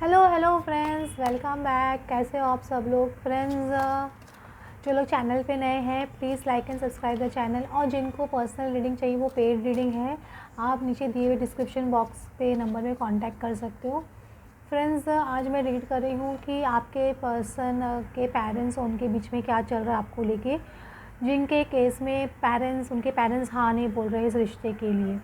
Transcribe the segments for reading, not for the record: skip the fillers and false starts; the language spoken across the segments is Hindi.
Hello hello friends, welcome back. कैसे हो आप सब लोग फ्रेंड्स? जो लोग चैनल पे नए हैं please like and subscribe the channel, और जिनको पर्सनल रीडिंग चाहिए वो पेड रीडिंग है, आप नीचे दिए हुए डिस्क्रिप्शन बॉक्स पे नंबर में कांटेक्ट कर सकते हो। फ्रेंड्स, आज मैं रीड कर रही हूँ कि आपके पर्सन के पेरेंट्स और उनके बीच में क्या चल रहा है आपको लेके, जिनके केस में उनके पेरेंट्स हाँ नहीं बोल रहे इस रिश्ते के लिए।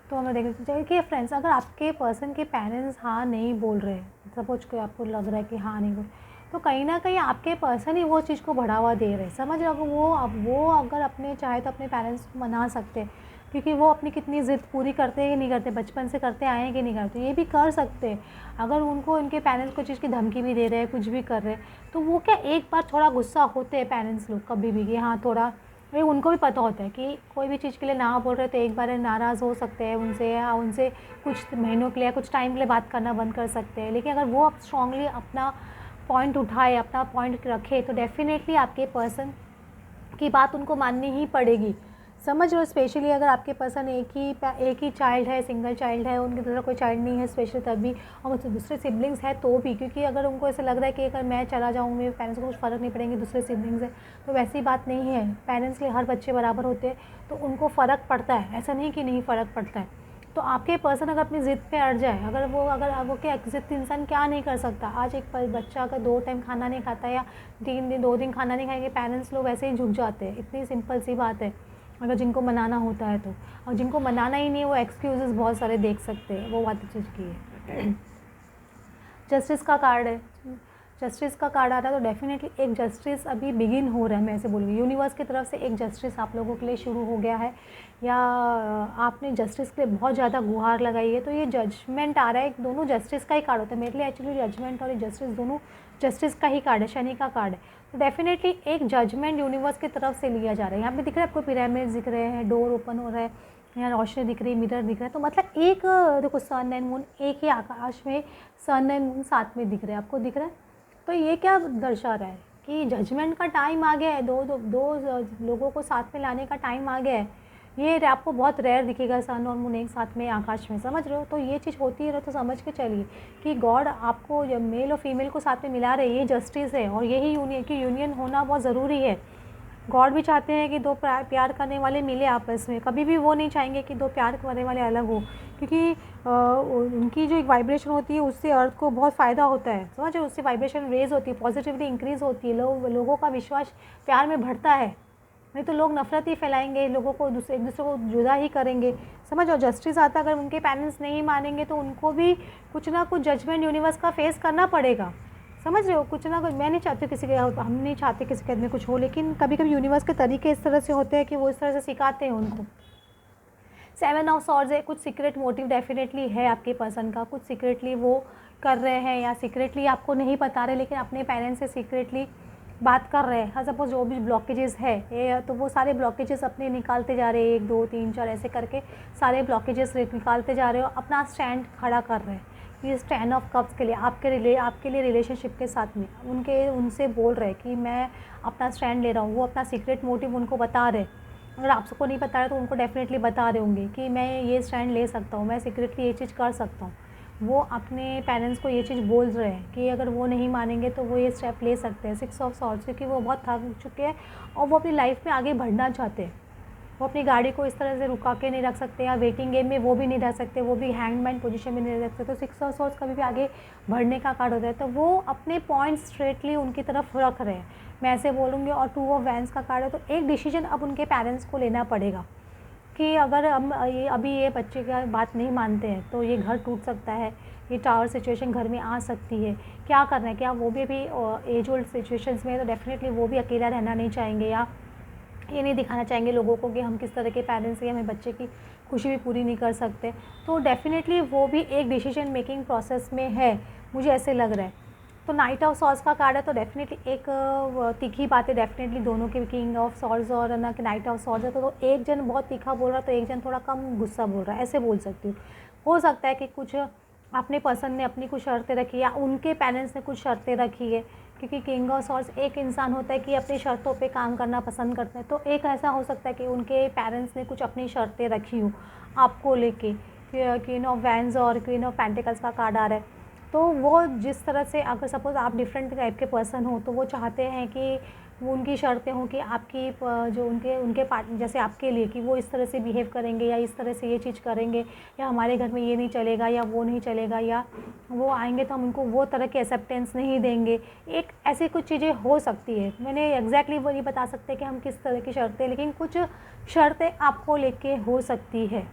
तो हमें देखना चाहिए कि फ्रेंड्स, अगर आपके पर्सन के पेरेंट्स हाँ नहीं बोल रहे, सपोज कोई आपको लग रहा है कि हाँ नहीं बोल, तो कहीं ना कहीं आपके पर्सन ही वो चीज़ को बढ़ावा दे रहे हैं। समझ रहे हो? वो अगर अपने चाहे तो अपने पेरेंट्स को मना सकते हैं, क्योंकि वो अपनी कितनी ज़िद पूरी करते हैं कि नहीं करते, बचपन से करते आए हैं कि नहीं करते, ये भी कर सकते हैं। अगर उनको उनके पेरेंट्स को चीज़ की धमकी भी दे रहे हैं, कुछ भी कर रहे हैं, तो वो क्या एक बार थोड़ा गुस्सा होते हैं पेरेंट्स लोग कभी भी कि हाँ थोड़ा, भाई उनको भी पता होता है कि कोई भी चीज़ के लिए ना बोल रहे तो एक बार नाराज़ हो सकते हैं उनसे, या उनसे कुछ महीनों के लिए कुछ टाइम के लिए बात करना बंद कर सकते हैं। लेकिन अगर वो अब स्ट्रांगली अपना पॉइंट उठाए, अपना पॉइंट रखे, तो डेफिनेटली आपके पर्सन की बात उनको माननी ही पड़ेगी। समझ रहे हो? स्पेशली अगर आपके पर्सन एक ही चाइल्ड है, सिंगल चाइल्ड है, उनकी तरह कोई चाइल्ड नहीं है स्पेशली तभी, और मुझसे दूसरे सिबलिंग्स है तो भी, क्योंकि अगर उनको ऐसा लग रहा है कि अगर मैं चला जाऊँ मेरे पेरेंट्स को कुछ फ़र्क नहीं पड़ेंगे, दूसरे सिबलिंग्स है, तो वैसी बात नहीं है। पेरेंट्स के लिए हर बच्चे बराबर होते हैं, तो उनको फ़र्क पड़ता है, ऐसा नहीं कि नहीं फ़र्क पड़ता है। तो आपके पर्सन अगर अपनी ज़िद पे अड़ जाए, अगर वो क्या, ज़िद इंसान क्या नहीं कर सकता। आज एक बच्चा अगर 2 टाइम खाना नहीं खाता या 2 दिन खाना नहीं खाएंगे, पेरेंट्स लोग ऐसे ही झुक जाते हैं। इतनी सिंपल सी बात है, अगर जिनको मनाना होता है तो। और जिनको मनाना ही नहीं है वो एक्सक्यूज़ेस बहुत सारे देख सकते हैं, वो बात चीज़ की है। जस्टिस का कार्ड है, जस्टिस का कार्ड आ रहा है, तो डेफिनेटली एक जस्टिस अभी बिगिन हो रहा है। मैं ऐसे बोलूँगी यूनिवर्स की तरफ से एक जस्टिस आप लोगों के लिए शुरू हो गया है, या आपने जस्टिस के लिए बहुत ज़्यादा गुहार लगाई है, तो ये जजमेंट आ रहा है। दोनों जस्टिस का ही कार्ड होता है मेरे लिए एक्चुअली, जजमेंट और ये जस्टिस दोनों जस्टिस का ही कार्ड है, शनि का कार्ड है। तो डेफिनेटली एक जजमेंट यूनिवर्स की तरफ से लिया जा रहा है। यहाँ पे दिख रहा है आपको पिरामिड्स दिख रहे हैं, डोर ओपन हो रहा है, यहाँ रोशनी दिख रही है, मिरर दिख रहा है। तो मतलब एक देखो सन एंड मून एक ही आकाश में, सन एंड मून साथ में दिख रहे हैं, आपको दिख रहा है। तो ये क्या दर्शा रहा है कि जजमेंट का टाइम आ गया है, दो लोगों को साथ में लाने का टाइम आ गया है। ये आपको बहुत रेयर दिखेगा सन और मून एक साथ में आकाश में, समझ रहे हो? तो ये चीज़ होती है तो समझ के चलिए कि गॉड आपको जब मेल और फीमेल को साथ में मिला रहे, ये जस्टिस है, और यही यूनियन होना बहुत ज़रूरी है। गॉड भी चाहते हैं कि दो प्यार करने वाले मिले आपस में, कभी भी वो नहीं चाहेंगे कि दो प्यार करने वाले अलग हो, क्योंकि उनकी जो एक वाइब्रेशन होती है उससे अर्थ को बहुत फ़ायदा होता है। समझ रहे? उससे वाइब्रेशन रेज होती है, पॉजिटिविटी इंक्रीज़ होती है, लोगों का विश्वास प्यार में बढ़ता है। नहीं तो लोग नफरत ही फैलाएंगे, लोगों को एक दूसरे को जुदा ही करेंगे। समझ? और जस्टिस आता, अगर उनके पेरेंट्स नहीं मानेंगे तो उनको भी कुछ ना कुछ जजमेंट यूनिवर्स का फेस करना पड़ेगा। समझ रहे हो? कुछ ना कुछ, मैं नहीं चाहती किसी के, हम नहीं चाहते किसी के में कुछ हो, लेकिन कभी कभी यूनिवर्स के तरीके इस तरह से होते हैं कि वो इस तरह से सिखाते हैं उनको। 7 ऑफ सॉर्ड्स है, कुछ सीक्रेट मोटिव डेफिनेटली है आपके पर्सन का, कुछ सीक्रेटली वो कर रहे हैं, या सीक्रेटली आपको नहीं बता रहे लेकिन अपने पेरेंट्स से सीक्रेटली बात कर रहे हैं। हाँ, सपोज जो भी ब्लॉकेजेस है ये, तो वो सारे ब्लॉकेजेस अपने निकालते जा रहे हैं, 1 2 3 4 ऐसे करके सारे ब्लॉकेजेस निकालते जा रहे हो, अपना स्टैंड खड़ा कर रहे हैं। ये 10 ऑफ कप्स के लिए आपके लिए रिलेशनशिप के साथ में उनसे बोल रहे हैं कि मैं अपना स्टैंड ले रहा हूँ। वो अपना सीक्रेट मोटिव उनको बता रहे। अगर आप सबको नहीं बता रहे तो उनको डेफिनेटली बता रहे होंगे कि मैं ये स्टैंड ले सकता हूँ, मैं सीक्रेटली ये चीज़ कर सकता हूँ। वो अपने पेरेंट्स को ये चीज़ बोल रहे हैं कि अगर वो नहीं मानेंगे तो वो ये स्टेप ले सकते हैं। 6 ऑफ सॉर्ड्स, क्योंकि वो बहुत थक चुके हैं और वो अपनी लाइफ में आगे बढ़ना चाहते हैं। वो अपनी गाड़ी को इस तरह से रुका के नहीं रख सकते, या वेटिंग गेम में वो भी नहीं रह सकते, वो भी हैंगमैन पोजीशन में नहीं रह सकते। तो 6 ऑफ सॉर्ड्स कभी भी आगे बढ़ने का कार्ड होता है, तो वो अपने पॉइंट स्ट्रेटली उनकी तरफ रख रहे हैं, मैं ऐसे बोलूँगी। और 2 ऑफ वैंस का कार्ड है, तो एक डिसीजन अब उनके पेरेंट्स को लेना पड़ेगा कि अगर हम ये बच्चे का बात नहीं मानते हैं तो ये घर टूट सकता है, ये टावर सिचुएशन घर में आ सकती है। क्या करना है, क्या वो भी एज ओल्ड सिचुएशंस में, तो डेफिनेटली वो भी अकेला रहना नहीं चाहेंगे, या ये नहीं दिखाना चाहेंगे लोगों को कि हम किस तरह के पेरेंट्स हैं, हमें बच्चे की खुशी भी पूरी नहीं कर सकते। तो डेफिनेटली वो भी एक डिसीजन मेकिंग प्रोसेस में है, मुझे ऐसे लग रहा है। तो नाइट ऑफ सॉर्ड्स का कार्ड है, तो डेफिनेटली एक तीखी बात है डेफिनेटली दोनों के, किंग ऑफ सॉर्ड्स और ना कि नाइट ऑफ सॉर्ड्स है। तो एक जन बहुत तीखा बोल रहा है तो एक जन थोड़ा कम गुस्सा बोल रहा है, ऐसे बोल सकती हूँ। हो सकता है कि कुछ अपने पर्सन ने अपनी कुछ शर्तें रखी, या उनके पेरेंट्स ने कुछ शर्तें रखी है, क्योंकि किंग ऑफ सॉर्ड्स एक इंसान होता है कि अपनी शर्तों पे काम करना पसंद करता है। तो एक ऐसा हो सकता है कि उनके पेरेंट्स ने कुछ अपनी शर्तें रखी हो आपको लेके। क्वीन ऑफ वैंस और क्वीन ऑफ पेंटिकल्स का कार्ड आ रहा है, तो वो जिस तरह से, अगर सपोज़ आप डिफरेंट टाइप के पर्सन हो, तो वो चाहते हैं कि वो उनकी शर्तें हों कि आपकी जो उनके उनके पार्ट जैसे आपके लिए कि वो इस तरह से बिहेव करेंगे या इस तरह से ये चीज़ करेंगे, या हमारे घर में ये नहीं चलेगा या वो नहीं चलेगा, या वो आएंगे तो हम उनको वो तरह की एक्सेप्टेंस नहीं देंगे। एक ऐसी कुछ चीज़ें हो सकती है। मैंने एग्जैक्टली वो नहीं बता सकते कि हम किस तरह की शर्तें, लेकिन कुछ शर्तें आपको लेके हो सकती है,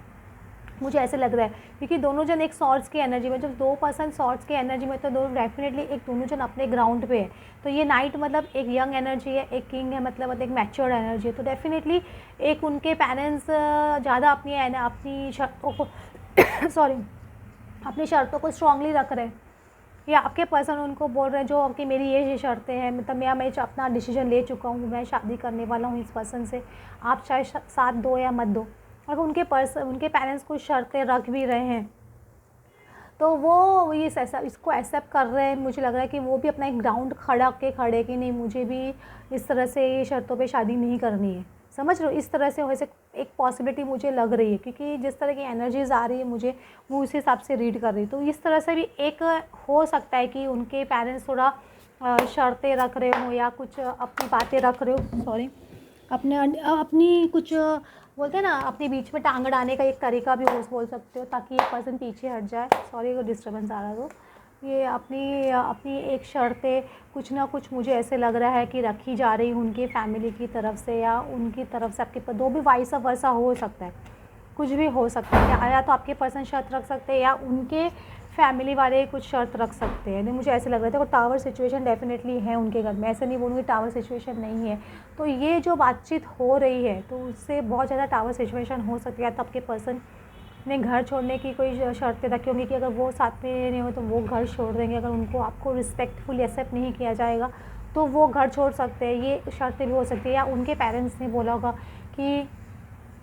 मुझे ऐसे लग रहा है। क्योंकि दोनों जन एक सॉर्ड्स की एनर्जी में, जब 2 पर्सन सॉर्ड्स की एनर्जी में, तो दोनों डेफिनेटली एक दोनों जन अपने ग्राउंड पे है। तो ये नाइट मतलब एक यंग एनर्जी है, एक किंग है, मतलब एक मैच्योर एनर्जी है। तो डेफिनेटली एक उनके पेरेंट्स ज़्यादा अपनी शर्तों को सॉरी अपनी शर्तों को स्ट्रांगली रख रहे हैं, या आपके पर्सन उनको बोल रहे हैं जो कि मेरी ये शर्तें हैं, मतलब मैं अपना डिसीजन ले चुका हूँ, मैं शादी करने वाला हूँ इस पर्सन से, आप चाहे साथ दो या मत दो। अगर उनके पेरेंट्स कुछ शर्तें रख भी रहे हैं, तो वो इसको एक्सेप्ट कर रहे हैं। मुझे लग रहा है कि वो भी अपना एक ग्राउंड खड़े कि नहीं, मुझे भी इस तरह से ये शर्तों पे शादी नहीं करनी है। समझ रहे हो? इस तरह से वैसे एक पॉसिबिलिटी मुझे लग रही है, क्योंकि जिस तरह की एनर्जीज आ रही है मुझे, वो उस हिसाब से रीड कर रही है। तो इस तरह से भी एक हो सकता है कि उनके पेरेंट्स थोड़ा शर्तें रख रहे हो, या कुछ अपनी बातें रख रहे हो, सॉरी, अपनी कुछ बोलते हैं ना, अपने बीच में टांग अड़ाने का एक तरीका भी बोल सकते हो, ताकि ये पर्सन पीछे हट जाए। सॉरी अगर डिस्टर्बेंस आ रहा है तो। ये अपनी एक शर्तें कुछ ना कुछ मुझे ऐसे लग रहा है कि रखी जा रही उनकी फैमिली की तरफ से, या उनकी तरफ से आपके दो भी वाइस वर्सा हो सकता है, कुछ भी हो सकता है। या तो आपके पर्सन शर्त रख सकते हैं, या उनके फैमिली वाले कुछ शर्त रख सकते हैं। नहीं, मुझे ऐसे लग रहा था। और टावर सिचुएशन डेफिनेटली है उनके घर में, ऐसे नहीं बोलूँगी टावर सिचुएशन नहीं है। तो ये जो बातचीत हो रही है, तो उससे बहुत ज़्यादा टावर सिचुएशन हो सकती है। तो आपके पर्सन ने घर छोड़ने की कोई शर्तें रखी होंगी कि अगर वो साथ में नहीं हो तो वो घर छोड़ देंगे। अगर उनको आपको रिस्पेक्टफुली एक्सेप्ट नहीं किया जाएगा तो वो घर छोड़ सकते हैं, ये शर्तें भी हो सकती है। या उनके पेरेंट्स ने बोला होगा कि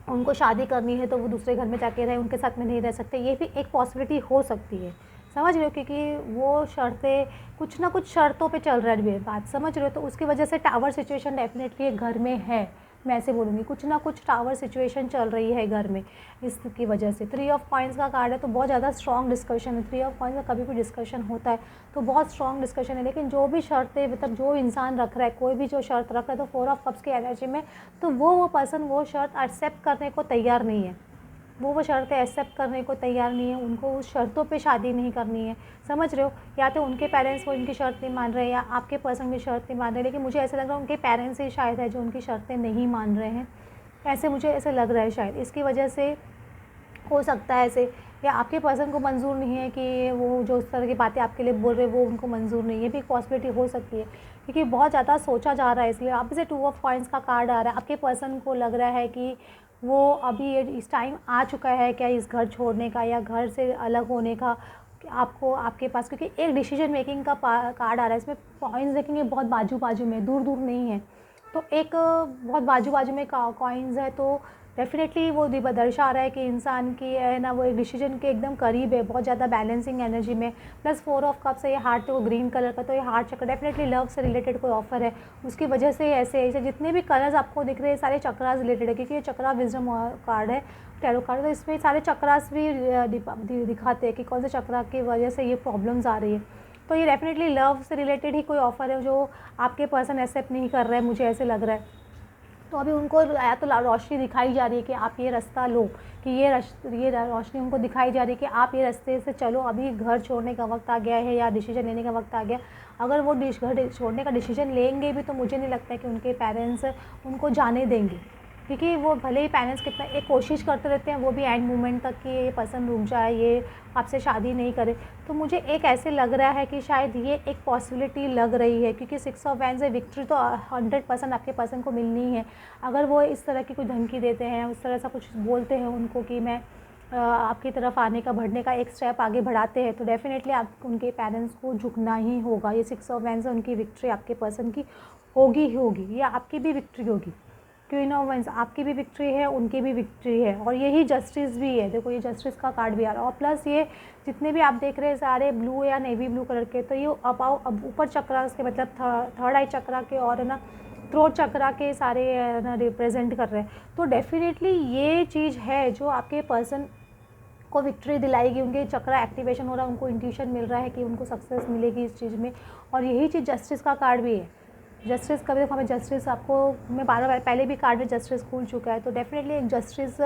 उनको शादी करनी है तो वो दूसरे घर में जाके रहे, उनके साथ में नहीं रह सकते, ये भी एक पॉसिबिलिटी हो सकती है। समझ रहे हो? क्योंकि वो शर्तें कुछ ना कुछ शर्तों पे चल रहा है बात, समझ रहे हो? तो उसकी वजह से टावर सिचुएशन डेफिनेटली घर में है। मैं ऐसे बोलूँगी, कुछ ना कुछ टावर सिचुएशन चल रही है घर में, इसकी वजह से। 3 ऑफ कॉइंस का कार्ड है, तो बहुत ज़्यादा स्ट्रॉन्ग डिस्कशन है। 3 ऑफ कॉइंस का कभी भी डिस्कशन होता है तो बहुत स्ट्रॉन्ग डिस्कशन है। लेकिन जो भी शर्तें, मतलब जो इंसान रख रहा है, कोई भी जो शर्त रख रहा है, तो 4 ऑफ कप्स की एनर्जी में, तो वो पर्सन वो शर्त एक्सेप्ट करने को तैयार नहीं है। वो शर्तें एक्सेप्ट करने को तैयार नहीं है, उनको उस शर्तों पे शादी नहीं करनी है। समझ रहे हो? या तो उनके पेरेंट्स वो इनकी शर्त नहीं मान रहे, या आपके पर्सन की शर्त नहीं मान रहे। लेकिन मुझे ऐसा लग रहा है उनके पेरेंट्स ही शायद है जो उनकी शर्तें नहीं मान रहे हैं, ऐसे मुझे ऐसे लग रहा है। शायद इसकी वजह से हो सकता है ऐसे, या आपके पर्सन को मंजूर नहीं है कि वो जो उस तरह की बातें आपके लिए बोल रहे हैं वो उनको मंजूर नहीं है। ये भी एक पॉसिबिलिटी हो सकती है, क्योंकि बहुत ज़्यादा सोचा जा रहा है। इसलिए आप से 2 ऑफ कॉइंस का कार्ड आ रहा है। आपके पर्सन को लग रहा है कि वो अभी इस टाइम आ चुका है क्या इस घर छोड़ने का, या घर से अलग होने का, आपको आपके पास, क्योंकि एक डिसीजन मेकिंग का कार्ड आ रहा है। इसमें पॉइंट्स देखेंगे बहुत बाजू बाजू में, दूर दूर नहीं है। तो एक बहुत बाजू बाजू में कॉइन्स है, तो डेफिनेटली वो दर्शा रहा है कि इंसान की है ना, वो एक डिसीजन के एकदम करीब है, बहुत ज़्यादा बैलेंसिंग एनर्जी में। प्लस 4 ऑफ कप्स है, ये हार्ट, तो ग्रीन कलर का, तो ये हार्ट चक्र डेफिनेटली लव से रिलेटेड कोई ऑफर है, उसकी वजह से ऐसे जितने भी कलर्स आपको दिख रहे हैं सारे चक्रास रिलेटेड है। क्योंकि ये चक्रा विजडम कार्ड है, टैरो कार्ड, तो इसमें सारे चक्रास भी दिखाते हैं कि कौन से चक्रा की वजह से ये प्रॉब्लम्स आ रही है। तो ये डेफिनेटली लव से रिलेटेड ही कोई ऑफ़र है जो आपके पर्सन एक्सेप्ट नहीं कर रहे हैं, मुझे ऐसे लग रहा है। तो अभी उनको या तो रोशनी दिखाई जा रही है कि आप ये रास्ता लो, कि ये रोशनी उनको दिखाई जा रही है कि आप ये रास्ते से चलो, अभी घर छोड़ने का वक्त आ गया है, या डिसीजन लेने का वक्त आ गया। अगर वो घर छोड़ने का डिसीजन लेंगे भी, तो मुझे नहीं लगता है कि उनके पेरेंट्स उनको जाने देंगे। क्योंकि वो भले ही पेरेंट्स कितना एक कोशिश करते रहते हैं, वो भी एंड मोमेंट तक कि ये पर्सन रुक जाए, ये आपसे शादी नहीं करे। तो मुझे एक ऐसे लग रहा है कि शायद ये एक पॉसिबिलिटी लग रही है, क्योंकि 6 ऑफ वैंड्स से विक्ट्री तो 100% आपके पर्सन को मिलनी है। अगर वो इस तरह की कोई धमकी देते हैं, उस तरह सा कुछ बोलते हैं उनको कि मैं आपकी तरफ आने का, बढ़ने का एक स्टेप आगे बढ़ाते हैं, तो डेफिनेटली आप उनके पेरेंट्स को झुकना ही होगा। ये 6 ऑफ वैंड्स से उनकी विक्ट्री आपके पर्सन की होगी ही होगी, या आपकी भी विक्ट्री होगी। क्वीन ऑफ वैंड्स आपकी भी विक्ट्री है, उनकी भी विक्ट्री है, और यही जस्टिस भी है। देखो ये जस्टिस का कार्ड भी आ रहा है, और प्लस ये जितने भी आप देख रहे हैं सारे ब्लू या नेवी ब्लू कलर के, तो ये अब ऊपर चक्रा के, मतलब थर्ड आई चक्रा के, और ना थ्रोट चक्रा के सारे ना रिप्रेजेंट कर रहे हैं। तो डेफिनेटली ये चीज़ है जो आपके पर्सन उनको विक्ट्री दिलाएगी, उनके चक्रा एक्टिवेशन हो रहा है, उनको इंट्यूशन मिल रहा है कि उनको सक्सेस मिलेगी इस चीज़ में। और यही चीज़ जस्टिस का कार्ड भी है। जस्टिस कभी देखो हमें जस्टिस, आपको मैं बार बार पहले भी कार्ड में जस्टिस खुल चुका है, तो डेफिनेटली एक जस्टिस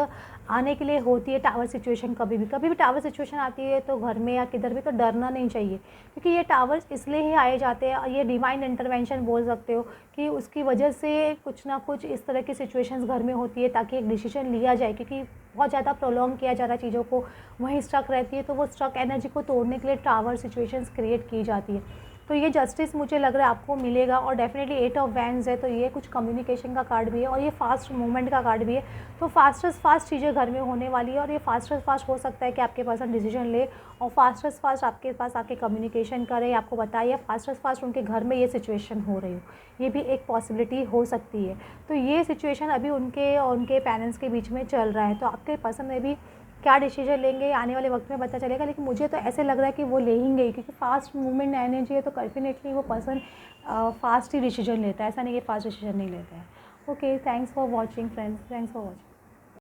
आने के लिए होती है। टावर सिचुएशन कभी भी टावर सिचुएशन आती है तो घर में या किधर भी, तो डरना नहीं चाहिए, क्योंकि ये टावर्स इसलिए ही आए जाते हैं। ये डिवाइन इंटरवेंशन बोल सकते हो कि उसकी वजह से कुछ ना कुछ इस तरह की सिचुएशंस घर में होती है ताकि एक डिसीजन लिया जाए, क्योंकि बहुत ज़्यादा प्रोलॉन्ग किया जा रहा है चीज़ों को, वहीं स्ट्रक रहती है, तो वो स्ट्रक एनर्जी को तोड़ने के लिए टावर सिचुएशंस क्रिएट की जाती है। तो ये जस्टिस मुझे लग रहा है आपको मिलेगा। और डेफिनेटली 8 ऑफ वैंड्स है, तो ये कुछ कम्युनिकेशन का कार्ड भी है और ये फास्ट मूवमेंट का कार्ड भी है। तो फास्ट चीज़ें घर में होने वाली है, और ये फास्ट हो सकता है कि आपके पर्सन डिसीजन ले और फास्ट आपके पास आके कम्युनिकेशन करे, आपको बताइए फास्ट उनके घर में ये सिचुएशन हो रही हो, ये भी एक पॉसिबिलिटी हो सकती है। तो ये सिचुएशन अभी उनके और उनके पेरेंट्स के बीच में चल रहा है, तो आपके पर्सन में भी क्या डिसीजन लेंगे आने वाले वक्त में पता चलेगा। लेकिन मुझे तो ऐसे लग रहा है कि वो लेंगे ही, क्योंकि फास्ट मूवमेंट एनर्जी है, तो डेफिनेटली वो पर्सन फास्ट ही डिसीजन लेता है, ऐसा नहीं कि फास्ट डिसीजन नहीं लेता है। Okay, thanks for watching friends, thanks for watching.